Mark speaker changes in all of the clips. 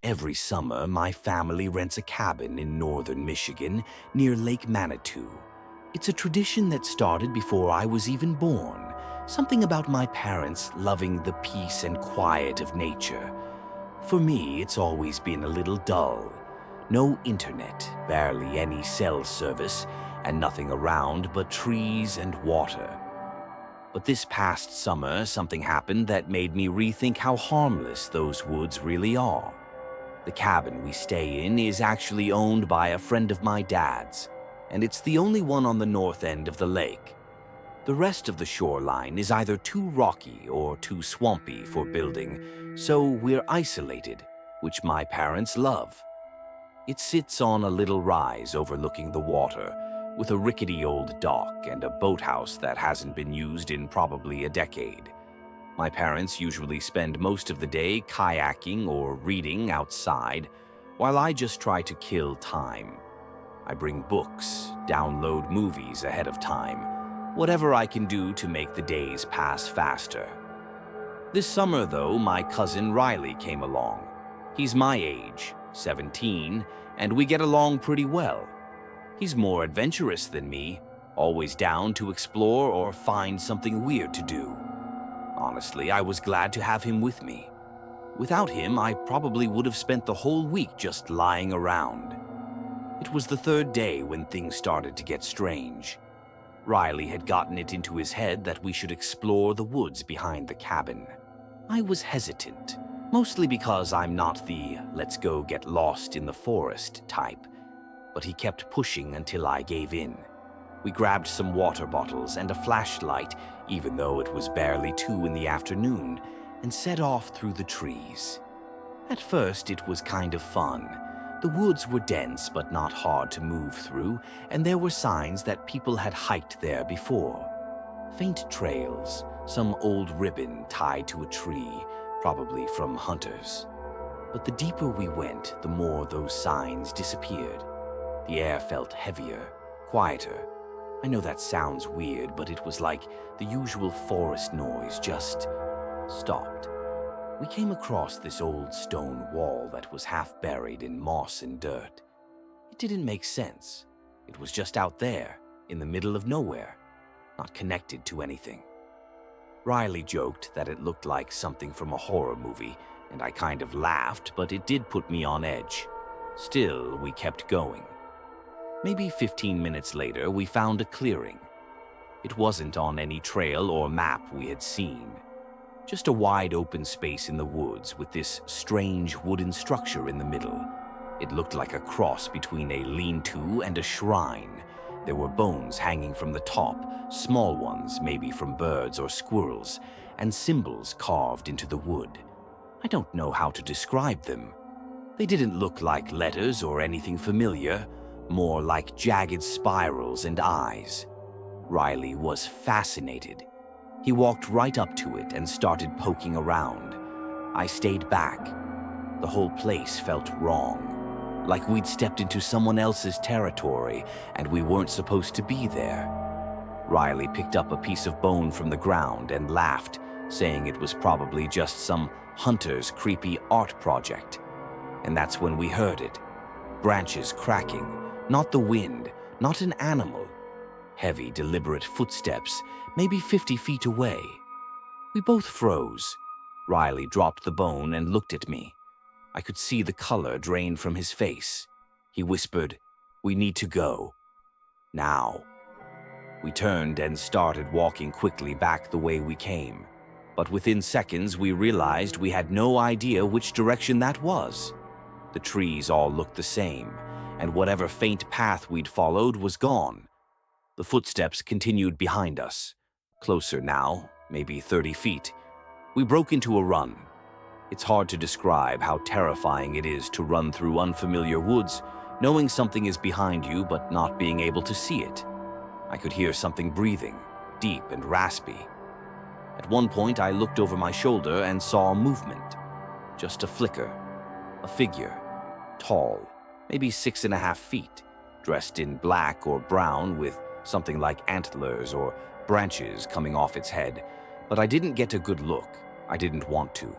Speaker 1: Every summer, my family rents a cabin in northern Michigan near Lake Manitou. It's a tradition that started before I was even born, something about my parents loving the peace and quiet of nature. For me, it's always been a little dull. No internet, barely any cell service, and nothing around but trees and water. But this past summer, something happened that made me rethink how harmless those woods really are. The cabin we stay in is actually owned by a friend of my dad's, and it's the only one on the north end of the lake. The rest of the shoreline is either too rocky or too swampy for building, so we're isolated, which my parents love. It sits on a little rise overlooking the water, with a rickety old dock and a boathouse that hasn't been used in probably a decade. My parents usually spend most of the day kayaking or reading outside, while I just try to kill time. I bring books, download movies ahead of time, whatever I can do to make the days pass faster. This summer, though, my cousin Riley came along. He's my age, 17, and we get along pretty well. He's more adventurous than me, always down to explore or find something weird to do. Honestly, I was glad to have him with me. Without him, I probably would have spent the whole week just lying around. It was the third day when things started to get strange. Riley had gotten it into his head that we should explore the woods behind the cabin. I was hesitant, mostly because I'm not the let's go get lost in the forest type, but he kept pushing until I gave in. We grabbed some water bottles and a flashlight, even though it was barely 2 in the afternoon, and set off through the trees. At first, it was kind of fun. The woods were dense but not hard to move through, and there were signs that people had hiked there before. Faint trails, some old ribbon tied to a tree, probably from hunters. But the deeper we went, the more those signs disappeared. The air felt heavier, quieter. I know that sounds weird, but it was like the usual forest noise just stopped. We came across this old stone wall that was half buried in moss and dirt. It didn't make sense. It was just out there, in the middle of nowhere, not connected to anything. Riley joked that it looked like something from a horror movie, and I kind of laughed, but it did put me on edge. Still, we kept going. Maybe 15 minutes later, we found a clearing. It wasn't on any trail or map we had seen. Just a wide open space in the woods with this strange wooden structure in the middle. It looked like a cross between a lean-to and a shrine. There were bones hanging from the top, small ones maybe from birds or squirrels, and symbols carved into the wood. I don't know how to describe them. They didn't look like letters or anything familiar, more like jagged spirals and eyes. Riley was fascinated. He walked right up to it and started poking around. I stayed back. The whole place felt wrong, like we'd stepped into someone else's territory and we weren't supposed to be there. Riley picked up a piece of bone from the ground and laughed, saying it was probably just some hunter's creepy art project. And that's when we heard it. Branches cracking, not the wind, not an animal. Heavy, deliberate footsteps, maybe 50 feet away. We both froze. Riley dropped the bone and looked at me. I could see the color drain from his face. He whispered, "We need to go. Now." We turned and started walking quickly back the way we came. But within seconds, we realized we had no idea which direction that was. The trees all looked the same, and whatever faint path we'd followed was gone. The footsteps continued behind us. Closer now, maybe 30 feet. We broke into a run. It's hard to describe how terrifying it is to run through unfamiliar woods, knowing something is behind you but not being able to see it. I could hear something breathing, deep and raspy. At one point, I looked over my shoulder and saw movement. Just a flicker. A figure. Tall, maybe 6.5 feet, dressed in black or brown with something like antlers or branches coming off its head, but I didn't get a good look. I didn't want to.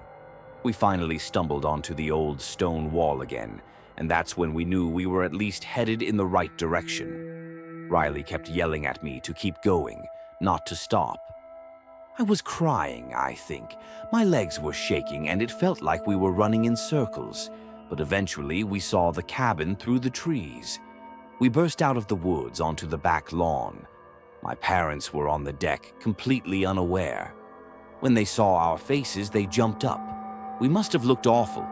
Speaker 1: We finally stumbled onto the old stone wall again, and that's when we knew we were at least headed in the right direction. Riley kept yelling at me to keep going, not to stop. I was crying, I think. My legs were shaking and it felt like we were running in circles, but eventually we saw the cabin through the trees. We burst out of the woods onto the back lawn. My parents were on the deck, completely unaware. When they saw our faces, they jumped up. We must have looked awful,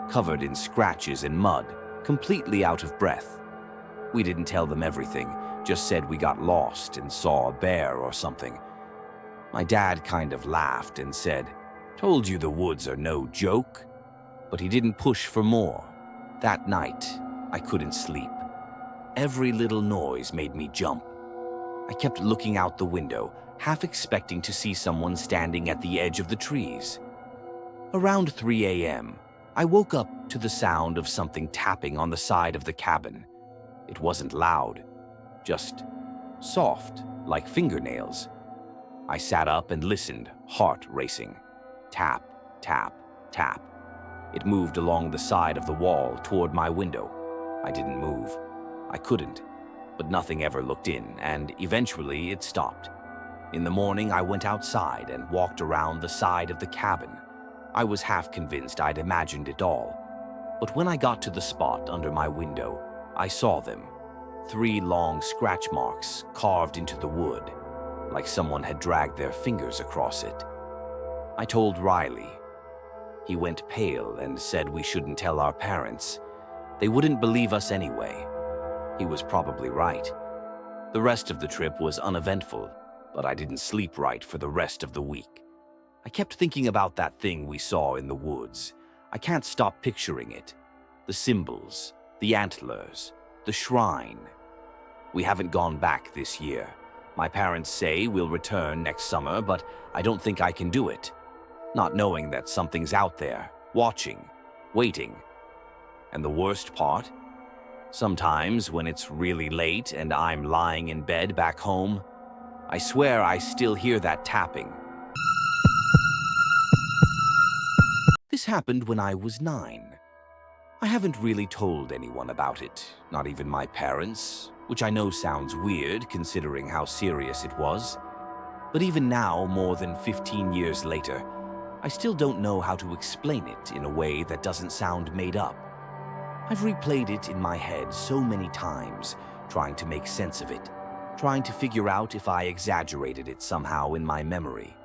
Speaker 1: covered in scratches and mud, completely out of breath. We didn't tell them everything, just said we got lost and saw a bear or something. My dad kind of laughed and said, "Told you the woods are no joke." But he didn't push for more. That night, I couldn't sleep. Every little noise made me jump. I kept looking out the window, half expecting to see someone standing at the edge of the trees. Around 3 a.m., I woke up to the sound of something tapping on the side of the cabin. It wasn't loud, just soft, like fingernails. I sat up and listened, heart racing. Tap, tap, tap. It moved along the side of the wall toward my window. I didn't move. I couldn't, but nothing ever looked in, and eventually it stopped. In the morning, I went outside and walked around the side of the cabin. I was half convinced I'd imagined it all. But when I got to the spot under my window, I saw them. 3 long scratch marks carved into the wood, like someone had dragged their fingers across it. I told Riley. He went pale and said we shouldn't tell our parents. They wouldn't believe us anyway. He was probably right. The rest of the trip was uneventful, but I didn't sleep right for the rest of the week. I kept thinking about that thing we saw in the woods. I can't stop picturing it. The symbols, the antlers, the shrine. We haven't gone back this year. My parents say we'll return next summer, but I don't think I can do it. Not knowing that something's out there, watching, waiting. And the worst part? Sometimes when it's really late and I'm lying in bed back home, I swear I still hear that tapping. This happened when I was 9. I haven't really told anyone about it, not even my parents, which I know sounds weird considering how serious it was. But even now, more than 15 years later, I still don't know how to explain it in a way that doesn't sound made up. I've replayed it in my head so many times, trying to make sense of it, trying to figure out if I exaggerated it somehow in my memory.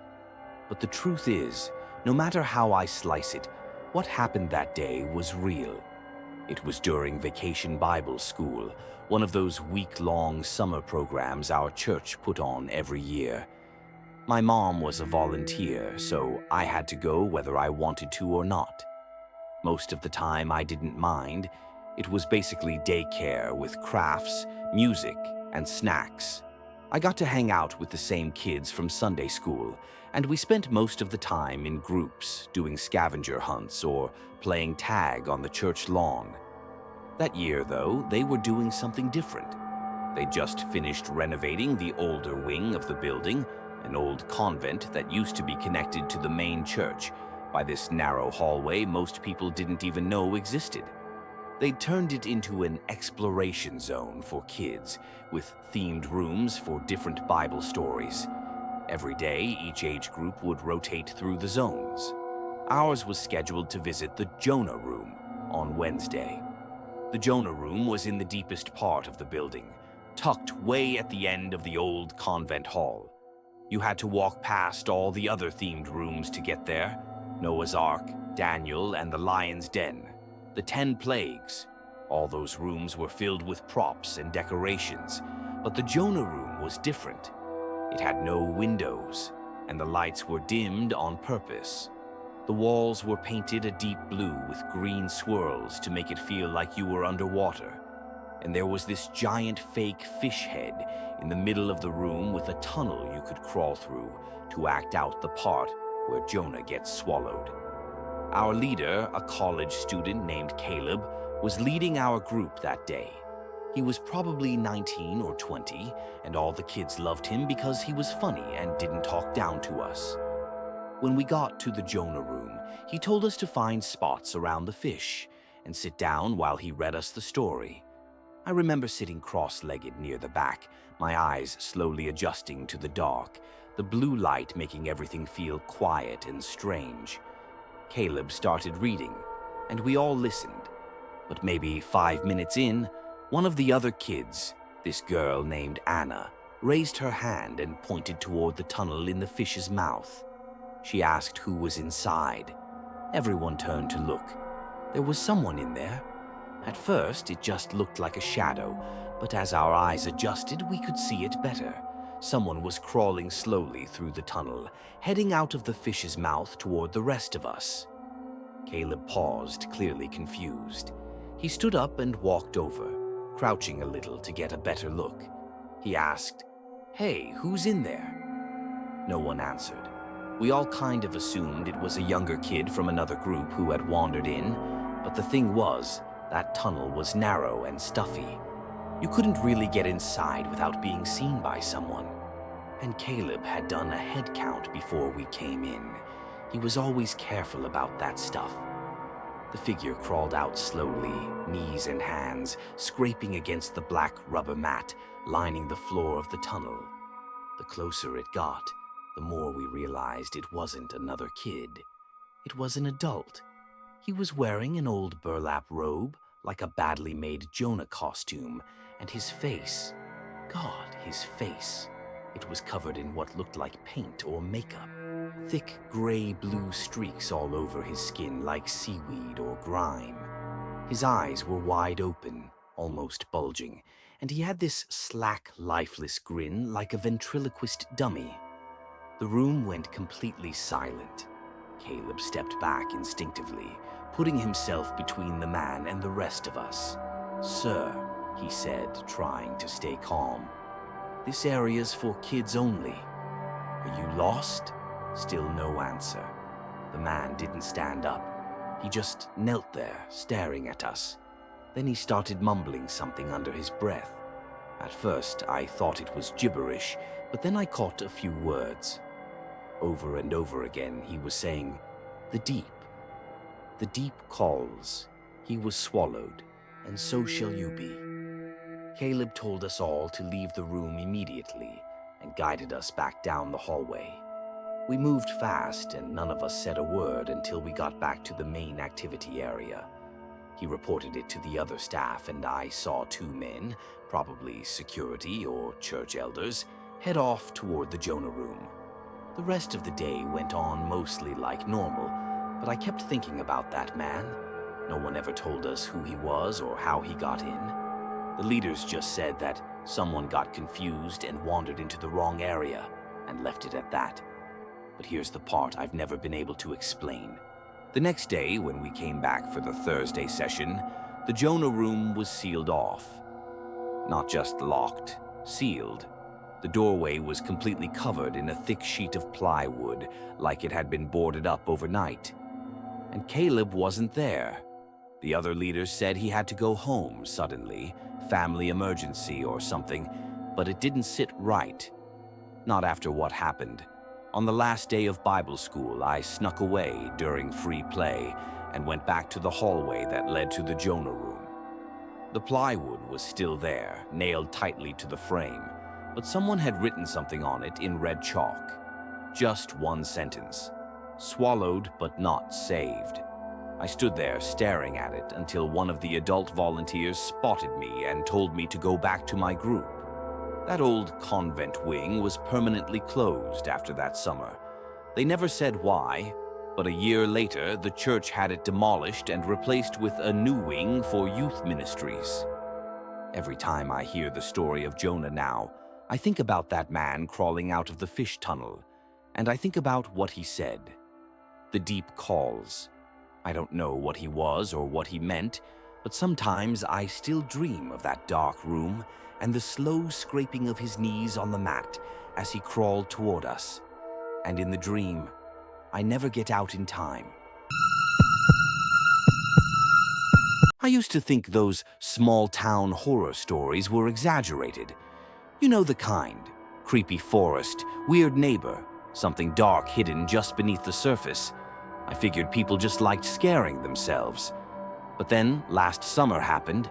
Speaker 1: But the truth is, no matter how I slice it, what happened that day was real. It was during Vacation Bible School, one of those week-long summer programs our church put on every year. My mom was a volunteer, so I had to go whether I wanted to or not. Most of the time I didn't mind. It was basically daycare with crafts, music, and snacks. I got to hang out with the same kids from Sunday school, and we spent most of the time in groups doing scavenger hunts or playing tag on the church lawn. That year, though, they were doing something different. They just finished renovating the older wing of the building, an old convent that used to be connected to the main church by this narrow hallway most people didn't even know existed. They'd turned it into an exploration zone for kids, with themed rooms for different Bible stories. Every day, each age group would rotate through the zones. Ours was scheduled to visit the Jonah Room on Wednesday. The Jonah Room was in the deepest part of the building, tucked way at the end of the old convent hall. You had to walk past all the other themed rooms to get there. Noah's Ark, Daniel, and the Lion's Den. The 10 Plagues. All those rooms were filled with props and decorations, but the Jonah Room was different. It had no windows, and the lights were dimmed on purpose. The walls were painted a deep blue with green swirls to make it feel like you were underwater. And there was this giant fake fish head in the middle of the room with a tunnel you could crawl through to act out the part where Jonah gets swallowed. Our leader, a college student named Caleb, was leading our group that day. He was probably 19 or 20, and all the kids loved him because he was funny and didn't talk down to us. When we got to the Jonah room, he told us to find spots around the fish and sit down while he read us the story. I remember sitting cross-legged near the back, my eyes slowly adjusting to the dark, the blue light making everything feel quiet and strange. Caleb started reading, and we all listened. But maybe 5 minutes in, one of the other kids, this girl named Anna, raised her hand and pointed toward the tunnel in the fish's mouth. She asked who was inside. Everyone turned to look. There was someone in there. At first, it just looked like a shadow, but as our eyes adjusted, we could see it better. Someone was crawling slowly through the tunnel, heading out of the fish's mouth toward the rest of us. Caleb paused, clearly confused. He stood up and walked over, crouching a little to get a better look. He asked, "Hey, who's in there?" No one answered. We all kind of assumed it was a younger kid from another group who had wandered in, but the thing was, that tunnel was narrow and stuffy. You couldn't really get inside without being seen by someone. And Caleb had done a head count before we came in. He was always careful about that stuff. The figure crawled out slowly, knees and hands, scraping against the black rubber mat lining the floor of the tunnel. The closer it got, the more we realized it wasn't another kid. It was an adult. He was wearing an old burlap robe, like a badly made Jonah costume, and his face, God, his face. It was covered in what looked like paint or makeup. Thick gray-blue streaks all over his skin like seaweed or grime. His eyes were wide open, almost bulging, and he had this slack, lifeless grin like a ventriloquist dummy. The room went completely silent. Caleb stepped back instinctively, putting himself between the man and the rest of us. "Sir," he said, trying to stay calm, "this area's for kids only. Are you lost?" Still no answer. The man didn't stand up. He just knelt there, staring at us. Then he started mumbling something under his breath. At first, I thought it was gibberish, but then I caught a few words. Over and over again, he was saying, "The deep. The deep calls. He was swallowed, and so shall you be." Caleb told us all to leave the room immediately and guided us back down the hallway. We moved fast, and none of us said a word until we got back to the main activity area. He reported it to the other staff, and I saw 2 men, probably security or church elders, head off toward the Jonah room. The rest of the day went on mostly like normal, but I kept thinking about that man. No one ever told us who he was or how he got in. The leaders just said that someone got confused and wandered into the wrong area, and left it at that. But here's the part I've never been able to explain. The next day, when we came back for the Thursday session, the Jonah room was sealed off. Not just locked, sealed. The doorway was completely covered in a thick sheet of plywood, like it had been boarded up overnight. And Caleb wasn't there. The other leaders said he had to go home suddenly, family emergency or something, but it didn't sit right. Not after what happened. On the last day of Bible school, I snuck away during free play and went back to the hallway that led to the Jonah room. The plywood was still there, nailed tightly to the frame, but someone had written something on it in red chalk. Just one sentence. "Swallowed but not saved." I stood there staring at it until one of the adult volunteers spotted me and told me to go back to my group. That old convent wing was permanently closed after that summer. They never said why, but a year later, the church had it demolished and replaced with a new wing for youth ministries. Every time I hear the story of Jonah now, I think about that man crawling out of the fish tunnel, and I think about what he said. The deep calls. I don't know what he was or what he meant, but sometimes I still dream of that dark room and the slow scraping of his knees on the mat as he crawled toward us. And in the dream, I never get out in time. I used to think those small-town horror stories were exaggerated. You know the kind. Creepy forest, weird neighbor, something dark hidden just beneath the surface. I figured people just liked scaring themselves. But then, last summer happened,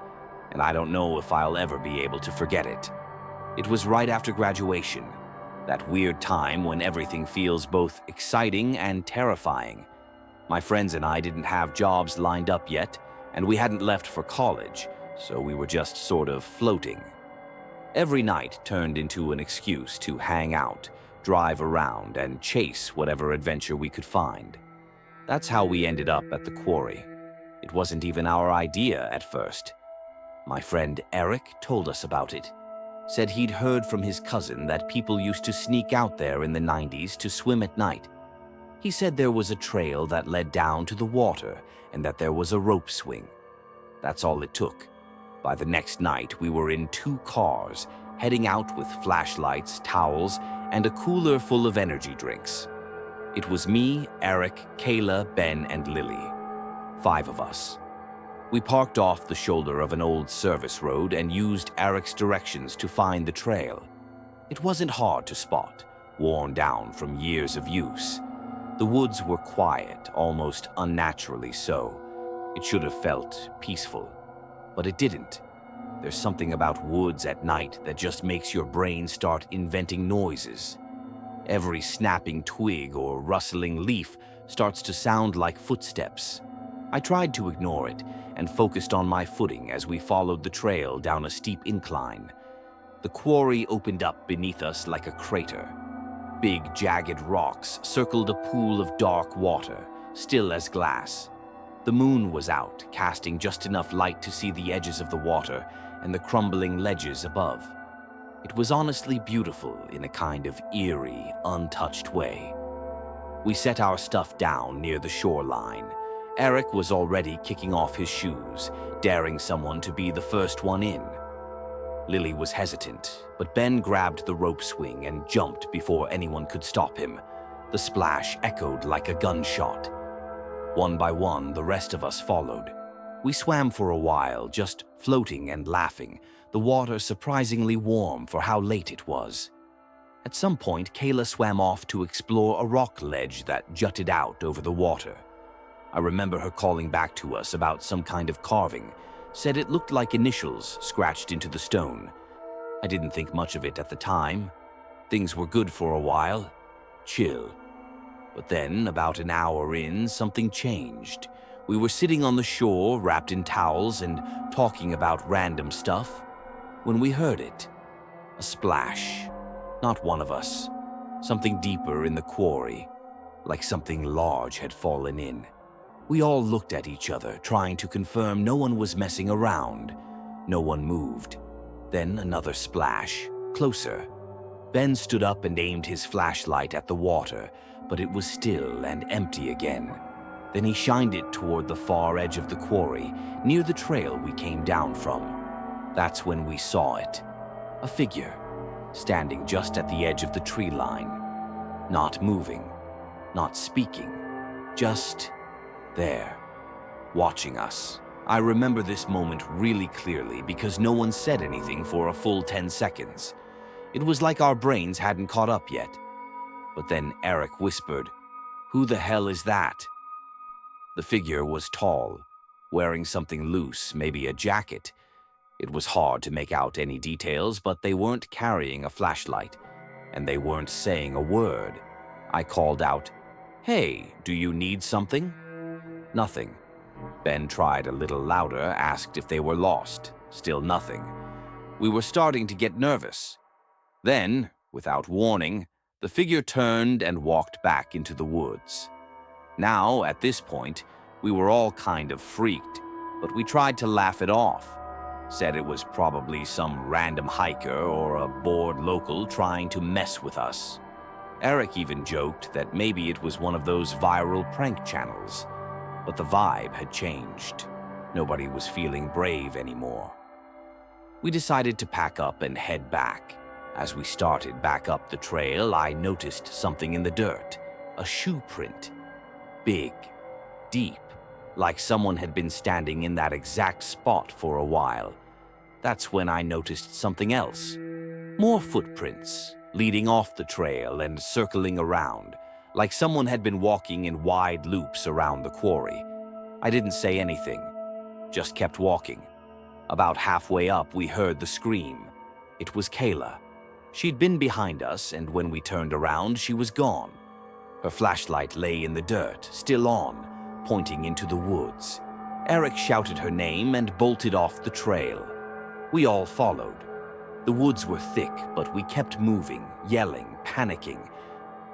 Speaker 1: and I don't know if I'll ever be able to forget it. It was right after graduation, that weird time when everything feels both exciting and terrifying. My friends and I didn't have jobs lined up yet, and we hadn't left for college, so we were just sort of floating. Every night turned into an excuse to hang out, drive around, and chase whatever adventure we could find. That's how we ended up at the quarry. It wasn't even our idea at first. My friend Eric told us about it. Said he'd heard from his cousin that people used to sneak out there in the 90s to swim at night. He said there was a trail that led down to the water and that there was a rope swing. That's all it took. By the next night, we were in 2 cars, heading out with flashlights, towels, and a cooler full of energy drinks. It was me, Eric, Kayla, Ben, and Lily. 5 of us. We parked off the shoulder of an old service road and used Eric's directions to find the trail. It wasn't hard to spot, worn down from years of use. The woods were quiet, almost unnaturally so. It should have felt peaceful, but it didn't. There's something about woods at night that just makes your brain start inventing noises. Every snapping twig or rustling leaf starts to sound like footsteps. I tried to ignore it and focused on my footing as we followed the trail down a steep incline. The quarry opened up beneath us like a crater. Big, jagged rocks circled a pool of dark water, still as glass. The moon was out, casting just enough light to see the edges of the water and the crumbling ledges above. It was honestly beautiful in a kind of eerie, untouched way. We set our stuff down near the shoreline. Eric was already kicking off his shoes, daring someone to be the first one in. Lily was hesitant, but Ben grabbed the rope swing and jumped before anyone could stop him. The splash echoed like a gunshot. One by one, the rest of us followed. We swam for a while, just floating and laughing, the water surprisingly warm for how late it was. At some point, Kayla swam off to explore a rock ledge that jutted out over the water. I remember her calling back to us about some kind of carving, said it looked like initials scratched into the stone. I didn't think much of it at the time. Things were good for a while. Chill. But then, about an hour in, something changed. We were sitting on the shore, wrapped in towels and talking about random stuff, when we heard it. A splash. Not one of us. Something deeper in the quarry, like something large had fallen in. We all looked at each other, trying to confirm no one was messing around. No one moved. Then another splash, closer. Ben stood up and aimed his flashlight at the water, but it was still and empty again. Then he shined it toward the far edge of the quarry, near the trail we came down from. That's when we saw it. A figure, standing just at the edge of the tree line. Not moving, not speaking, just there, watching us. I remember this moment really clearly because no one said anything for a full 10 seconds. It was like our brains hadn't caught up yet. But then Eric whispered, "Who the hell is that?" The figure was tall, wearing something loose, maybe a jacket. It was hard to make out any details, but they weren't carrying a flashlight, and they weren't saying a word. I called out, "Hey, do you need something?" Nothing. Ben tried a little louder, asked if they were lost. Still nothing. We were starting to get nervous. Then, without warning, the figure turned and walked back into the woods. Now, at this point, we were all kind of freaked, but we tried to laugh it off. Said it was probably some random hiker or a bored local trying to mess with us. Eric even joked that maybe it was one of those viral prank channels. But the vibe had changed. Nobody was feeling brave anymore. We decided to pack up and head back. As we started back up the trail, I noticed something in the dirt. A shoe print. Big, deep, like someone had been standing in that exact spot for a while. That's when I noticed something else. More footprints, leading off the trail and circling around, like someone had been walking in wide loops around the quarry. I didn't say anything, just kept walking. About halfway up, we heard the scream. It was Kayla. She'd been behind us, and when we turned around, she was gone. Her flashlight lay in the dirt, still on, pointing into the woods. Eric shouted her name and bolted off the trail. We all followed. The woods were thick, but we kept moving, yelling, panicking.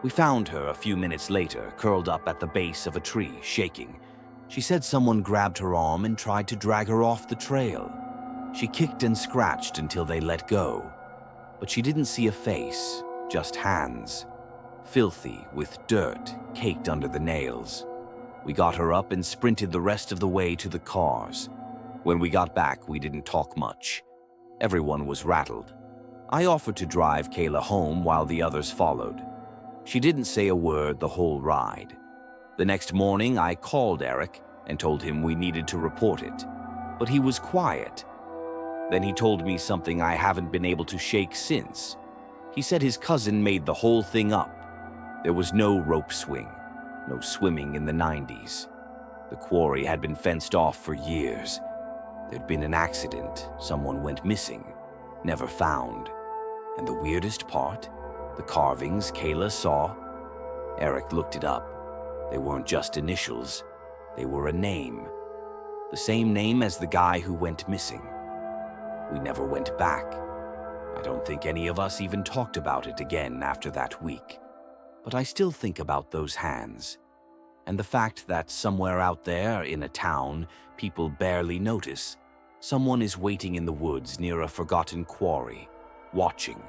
Speaker 1: We found her a few minutes later, curled up at the base of a tree, shaking. She said someone grabbed her arm and tried to drag her off the trail. She kicked and scratched until they let go. But she didn't see a face, just hands. Filthy, with dirt caked under the nails. We got her up and sprinted the rest of the way to the cars. When we got back, we didn't talk much. Everyone was rattled. I offered to drive Kayla home while the others followed. She didn't say a word the whole ride. The next morning, I called Eric and told him we needed to report it. But he was quiet. Then he told me something I haven't been able to shake since. He said his cousin made the whole thing up. There was no rope swing, no swimming in the 90s. The quarry had been fenced off for years. There'd been an accident, someone went missing, never found. And the weirdest part, the carvings Kayla saw, Eric looked it up. They weren't just initials, they were a name. The same name as the guy who went missing. We never went back. I don't think any of us even talked about it again after that week. But I still think about those hands. And the fact that somewhere out there in a town people barely notice, someone is waiting in the woods near a forgotten quarry, watching,